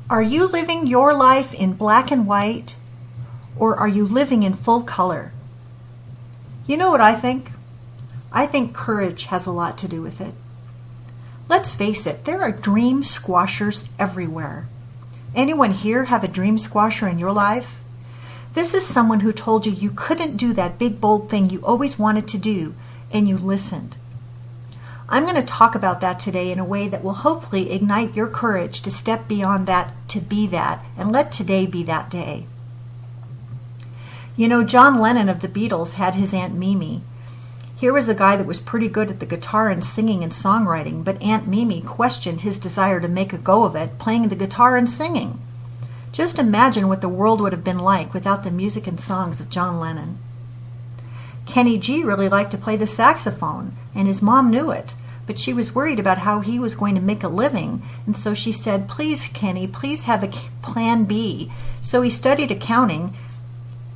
Are you living your life in black and white, or are you living in full color? You know what I think? I think courage has a lot to do with it. Let's face it, there are dream squashers everywhere. Anyone here have a dream squasher in your life? This is someone who told you you couldn't do that big, bold thing you always wanted to do, and you listened. I'm going to talk about that today in a way that will hopefully ignite your courage to step beyond that to be that, and let today be that day. You know, John Lennon of the Beatles had his Aunt Mimi. Here was a guy that was pretty good at the guitar and singing and songwriting, but Aunt Mimi questioned his desire to make a go of it, playing the guitar and singing. Just imagine what the world would have been like without the music and songs of John Lennon. Kenny G really liked to play the saxophone, and his mom knew it, but she was worried about how he was going to make a living, and so she said, "Please, Kenny, please have a plan B." So he studied accounting,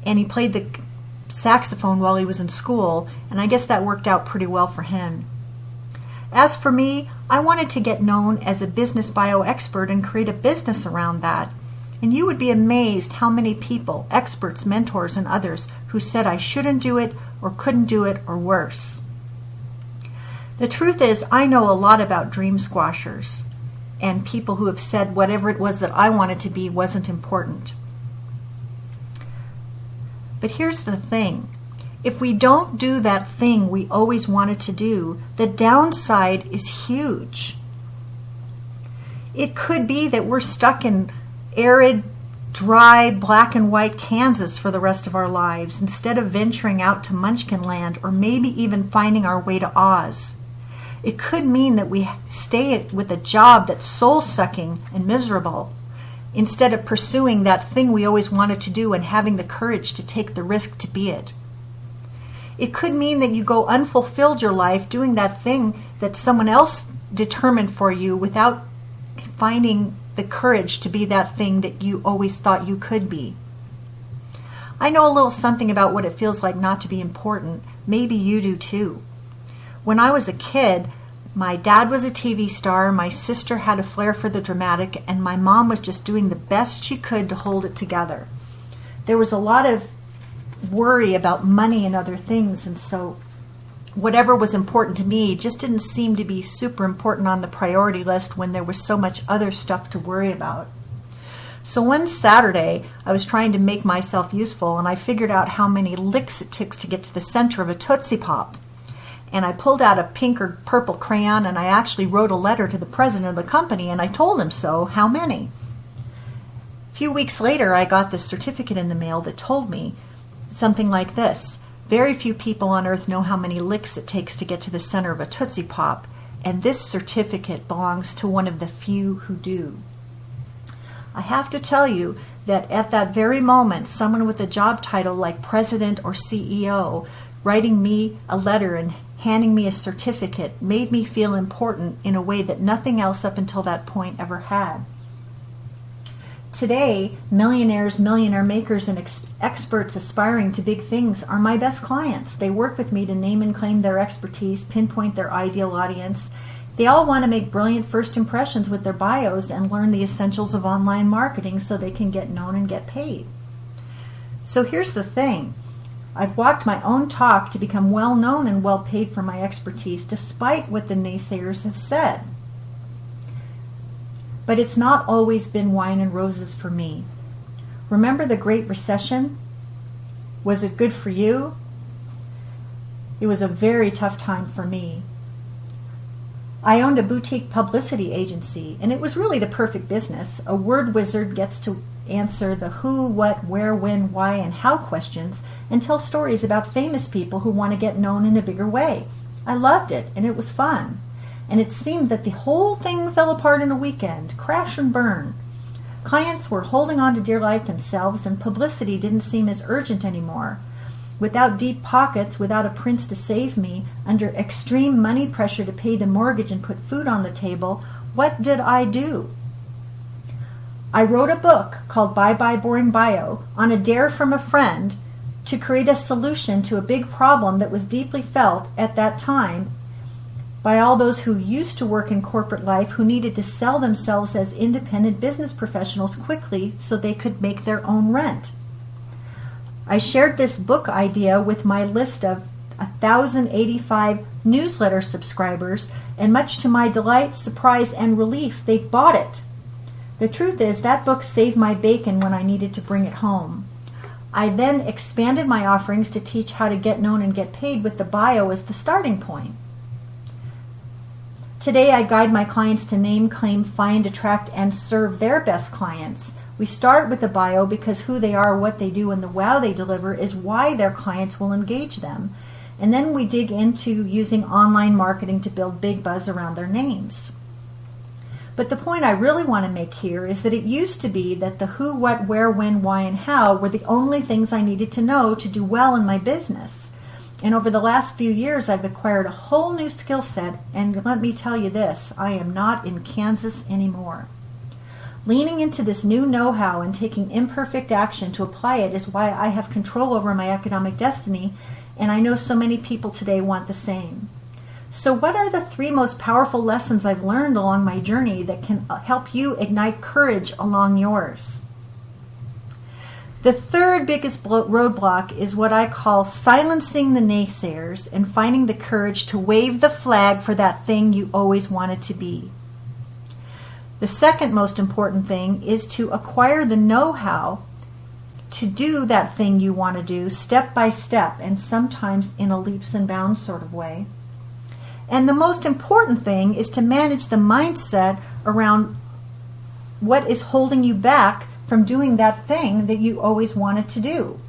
and he played the saxophone while he was in school, and I guess that worked out pretty well for him. As for me, I wanted to get known as a business bio expert and create a business around that. And you would be amazed how many people, experts, mentors, and others who said I shouldn't do it or couldn't do it or worse. The truth is, I know a lot about dream squashers and people who have said whatever it was that I wanted to be wasn't important. But here's the thing. If we don't do that thing we always wanted to do, the downside is huge. It could be that we're stuck in arid, dry, black and white Kansas for the rest of our lives instead of venturing out to Munchkin Land or maybe even finding our way to Oz. It could mean that we stay with a job that's soul-sucking and miserable instead of pursuing that thing we always wanted to do and having the courage to take the risk to be it. It could mean that you go unfulfilled your life doing that thing that someone else determined for you without finding the courage to be that thing that you always thought you could be. I know a little something about what it feels like not to be important. Maybe you do too. When I was a kid, my dad was a TV star, my sister had a flair for the dramatic, and my mom was just doing the best she could to hold it together. There was a lot of worry about money and other things, and so whatever was important to me just didn't seem to be super important on the priority list when there was so much other stuff to worry about. So one Saturday, I was trying to make myself useful, and I figured out how many licks it took to get to the center of a Tootsie Pop. And I pulled out a pink or purple crayon, and I actually wrote a letter to the president of the company, and I told him so, how many. A few weeks later, I got this certificate in the mail that told me something like this: very few people on earth know how many licks it takes to get to the center of a Tootsie Pop, and this certificate belongs to one of the few who do. I have to tell you that at that very moment, someone with a job title like president or CEO writing me a letter and handing me a certificate made me feel important in a way that nothing else up until that point ever had. Today, millionaires, millionaire makers, and experts aspiring to big things are my best clients. They work with me to name and claim their expertise, pinpoint their ideal audience. They all want to make brilliant first impressions with their bios and learn the essentials of online marketing so they can get known and get paid. So here's the thing. I've walked my own talk to become well known and well paid for my expertise, despite what the naysayers have said. But it's not always been wine and roses for me. Remember the Great Recession? Was it good for you? It was a very tough time for me. I owned a boutique publicity agency, and it was really the perfect business. A word wizard gets to answer the who, what, where, when, why, and how questions and tell stories about famous people who want to get known in a bigger way. I loved it, and it was fun. And it seemed that the whole thing fell apart in a weekend, crash and burn. Clients were holding on to dear life themselves, and publicity didn't seem as urgent anymore. Without deep pockets, without a prince to save me, under extreme money pressure to pay the mortgage and put food on the table, what did I do? I wrote a book called Bye Bye Boring Bio on a dare from a friend to create a solution to a big problem that was deeply felt at that time by all those who used to work in corporate life who needed to sell themselves as independent business professionals quickly so they could make their own rent. I shared this book idea with my list of 1,085 newsletter subscribers, and much to my delight, surprise, and relief, they bought it. The truth is, that book saved my bacon when I needed to bring it home. I then expanded my offerings to teach how to get known and get paid with the bio as the starting point. Today, I guide my clients to name, claim, find, attract, and serve their best clients. We start with the bio because who they are, what they do, and the wow they deliver is why their clients will engage them. And then we dig into using online marketing to build big buzz around their names. But the point I really want to make here is that it used to be that the who, what, where, when, why, and how were the only things I needed to know to do well in my business. And over the last few years, I've acquired a whole new skill set, and let me tell you this, I am not in Kansas anymore. Leaning into this new know-how and taking imperfect action to apply it is why I have control over my economic destiny, and I know so many people today want the same. So what are the 3 most powerful lessons I've learned along my journey that can help you ignite courage along yours? The third biggest roadblock is what I call silencing the naysayers and finding the courage to wave the flag for that thing you always wanted to be. The second most important thing is to acquire the know-how to do that thing you want to do step by step, and sometimes in a leaps and bounds sort of way. And the most important thing is to manage the mindset around what is holding you back from doing that thing that you always wanted to do.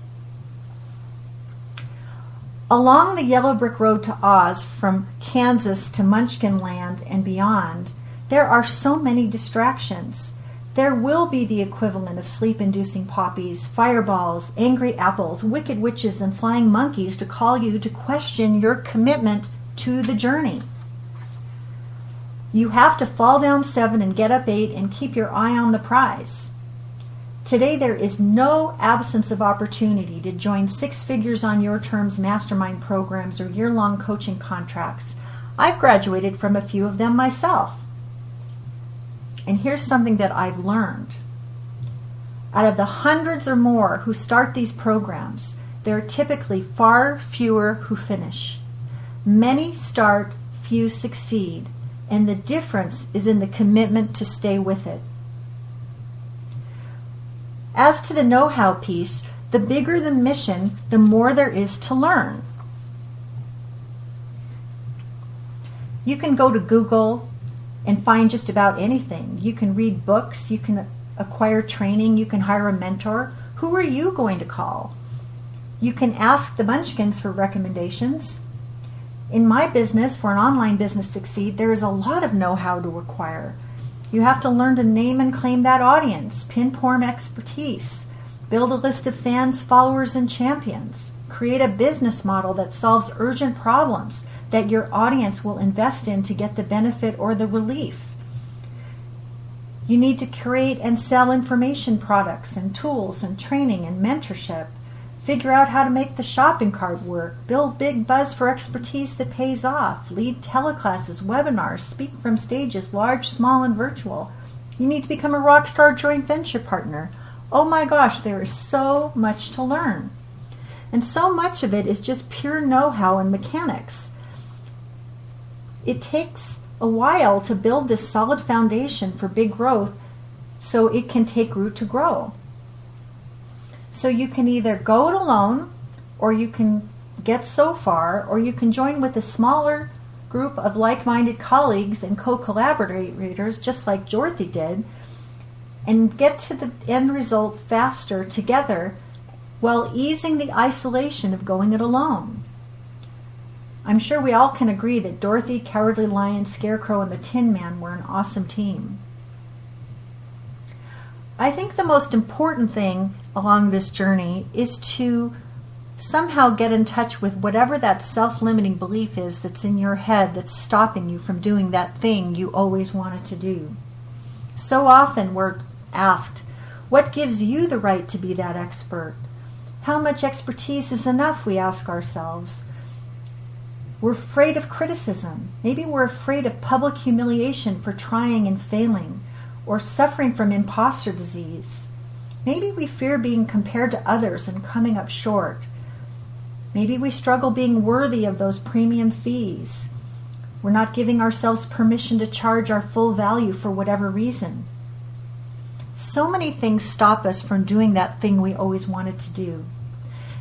Along the yellow brick road to Oz, from Kansas to Munchkin Land and beyond, there are so many distractions. There will be the equivalent of sleep-inducing poppies, fireballs, angry apples, wicked witches, and flying monkeys to call you to question your commitment to the journey. You have to fall down 7 and get up 8 and keep your eye on the prize. Today, there is no absence of opportunity to join 6 figures on your terms mastermind programs or year-long coaching contracts. I've graduated from a few of them myself. And here's something that I've learned. Out of the hundreds or more who start these programs, there are typically far fewer who finish. Many start, few succeed, and the difference is in the commitment to stay with it. As to the know-how piece, the bigger the mission, the more there is to learn. You can go to Google and find just about anything. You can read books, you can acquire training, you can hire a mentor. Who are you going to call? You can ask the Munchkins for recommendations. In my business, for an online business to succeed, there is a lot of know-how to acquire. You have to learn to name and claim that audience, pinpoint expertise, build a list of fans, followers, and champions, create a business model that solves urgent problems that your audience will invest in to get the benefit or the relief. You need to create and sell information products and tools and training and mentorship. Figure out how to make the shopping cart work, build big buzz for expertise that pays off, lead teleclasses, webinars, speak from stages, large, small, and virtual. You need to become a rock star joint venture partner. Oh my gosh, there is so much to learn. And so much of it is just pure know-how and mechanics. It takes a while to build this solid foundation for big growth so it can take root to grow. So you can either go it alone, or you can get so far, or you can join with a smaller group of like-minded colleagues and co-collaborators, just like Dorothy did, and get to the end result faster together while easing the isolation of going it alone. I'm sure we all can agree that Dorothy, Cowardly Lion, Scarecrow, and the Tin Man were an awesome team. I think the most important thing along this journey is to somehow get in touch with whatever that self-limiting belief is that's in your head that's stopping you from doing that thing you always wanted to do. So often we're asked, what gives you the right to be that expert? How much expertise is enough, we ask ourselves. We're afraid of criticism. Maybe we're afraid of public humiliation for trying and failing, or suffering from imposter disease. Maybe we fear being compared to others and coming up short. Maybe we struggle being worthy of those premium fees. We're not giving ourselves permission to charge our full value for whatever reason. So many things stop us from doing that thing we always wanted to do.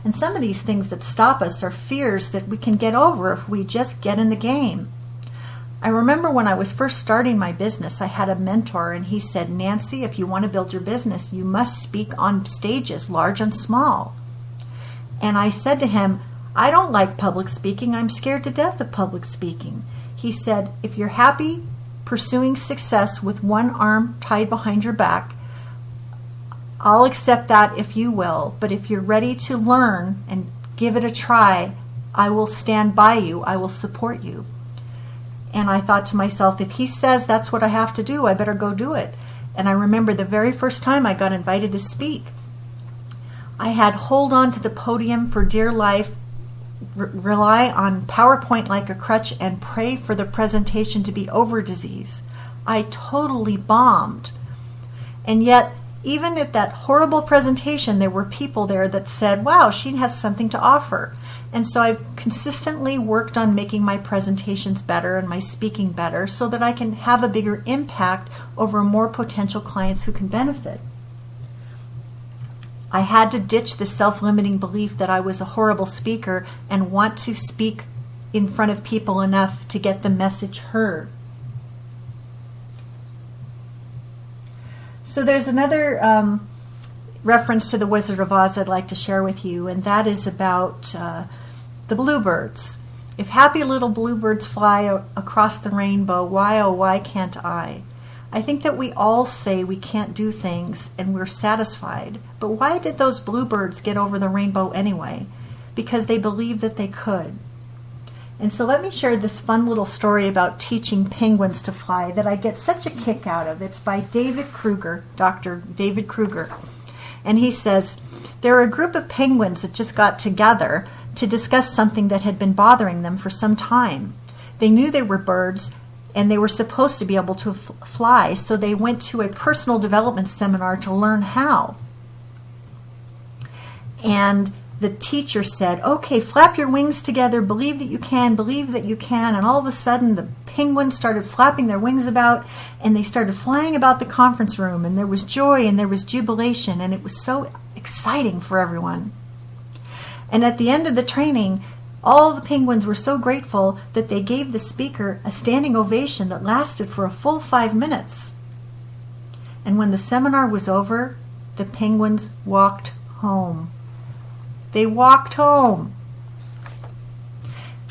And some of these things that stop us are fears that we can get over if we just get in the game. I remember when I was first starting my business, I had a mentor and he said, "Nancy, if you want to build your business, you must speak on stages, large and small." And I said to him, "I don't like public speaking. I'm scared to death of public speaking." He said, "If you're happy pursuing success with one arm tied behind your back, I'll accept that if you will. But if you're ready to learn and give it a try, I will stand by you. I will support you." And I thought to myself, if he says that's what I have to do, I better go do it. And I remember the very first time I got invited to speak, I had hold on to the podium for dear life, rely on PowerPoint like a crutch, and pray for the presentation to be over disease. I totally bombed. And yet, even at that horrible presentation, there were people there that said, "Wow, she has something to offer." And so I've consistently worked on making my presentations better and my speaking better so that I can have a bigger impact over more potential clients who can benefit. I had to ditch the self-limiting belief that I was a horrible speaker and want to speak in front of people enough to get the message heard. So there's another reference to the Wizard of Oz I'd like to share with you, and that is about the bluebirds. If happy little bluebirds fly across the rainbow, why oh why can't I? I think that we all say we can't do things and we're satisfied, but why did those bluebirds get over the rainbow anyway? Because they believed that they could. And so let me share this fun little story about teaching penguins to fly that I get such a kick out of. It's by David Kruger, Dr. David Kruger. And he says, there are a group of penguins that just got together to discuss something that had been bothering them for some time. They knew they were birds and they were supposed to be able to fly, so they went to a personal development seminar to learn how. And the teacher said, "Okay, flap your wings together, believe that you can, believe that you can." And all of a sudden, the penguins started flapping their wings about, and they started flying about the conference room, and there was joy and there was jubilation, and it was so exciting for everyone. And at the end of the training, all the penguins were so grateful that they gave the speaker a standing ovation that lasted for a full 5 minutes. And when the seminar was over, the penguins walked home. They walked home.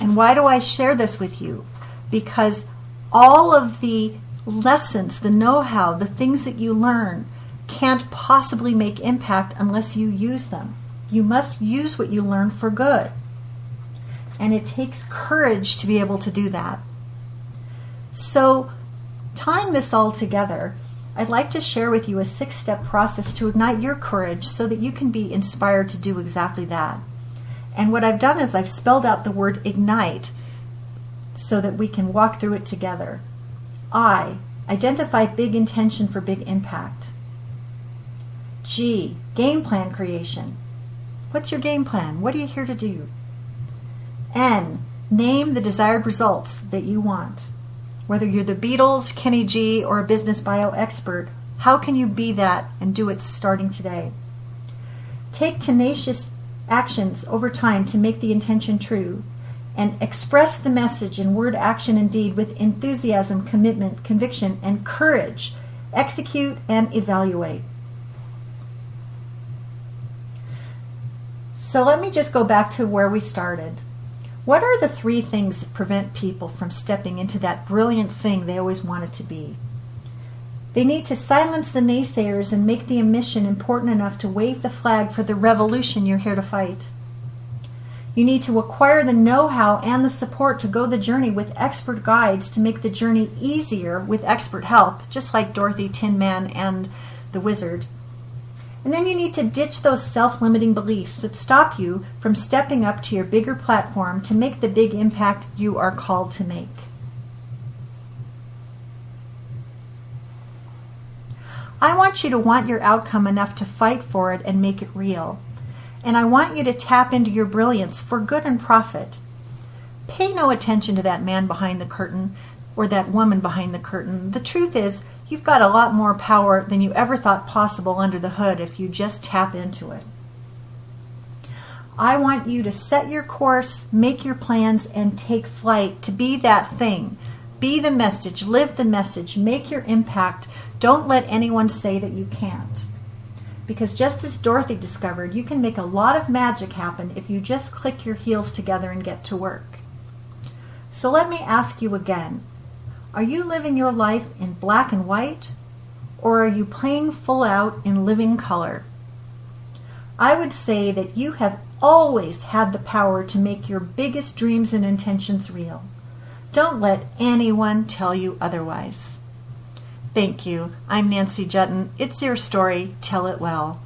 And why do I share this with you? Because all of the lessons, the know-how, the things that you learn can't possibly make impact unless you use them. You must use what you learn for good. And it takes courage to be able to do that. So, tying this all together, I'd like to share with you a 6-step process to ignite your courage so that you can be inspired to do exactly that. And what I've done is I've spelled out the word ignite so that we can walk through it together. I, identify big intention for big impact. G, game plan creation. What's your game plan? What are you here to do? N, name the desired results that you want. Whether you're the Beatles, Kenny G, or a business bio expert, how can you be that and do it starting today? Take tenacious actions over time to make the intention true, and express the message in word, action, and deed with enthusiasm, commitment, conviction, and courage. Execute and evaluate. So let me just go back to where we started. What are the 3 things that prevent people from stepping into that brilliant thing they always wanted to be? They need to silence the naysayers and make the mission important enough to wave the flag for the revolution you're here to fight. You need to acquire the know-how and the support to go the journey with expert guides to make the journey easier with expert help, just like Dorothy, Tin Man, and the Wizard. And then you need to ditch those self-limiting beliefs that stop you from stepping up to your bigger platform to make the big impact you are called to make. I want you to want your outcome enough to fight for it and make it real. And I want you to tap into your brilliance for good and profit. Pay no attention to that man behind the curtain or that woman behind the curtain. The truth is, you've got a lot more power than you ever thought possible under the hood if you just tap into it. I want you to set your course, make your plans, and take flight to be that thing. Be the message, live the message, make your impact. Don't let anyone say that you can't. Because just as Dorothy discovered, you can make a lot of magic happen if you just click your heels together and get to work. So let me ask you again. Are you living your life in black and white, or are you playing full out in living color? I would say that you have always had the power to make your biggest dreams and intentions real. Don't let anyone tell you otherwise. Thank you. I'm Nancy Juetten. It's your story. Tell it well.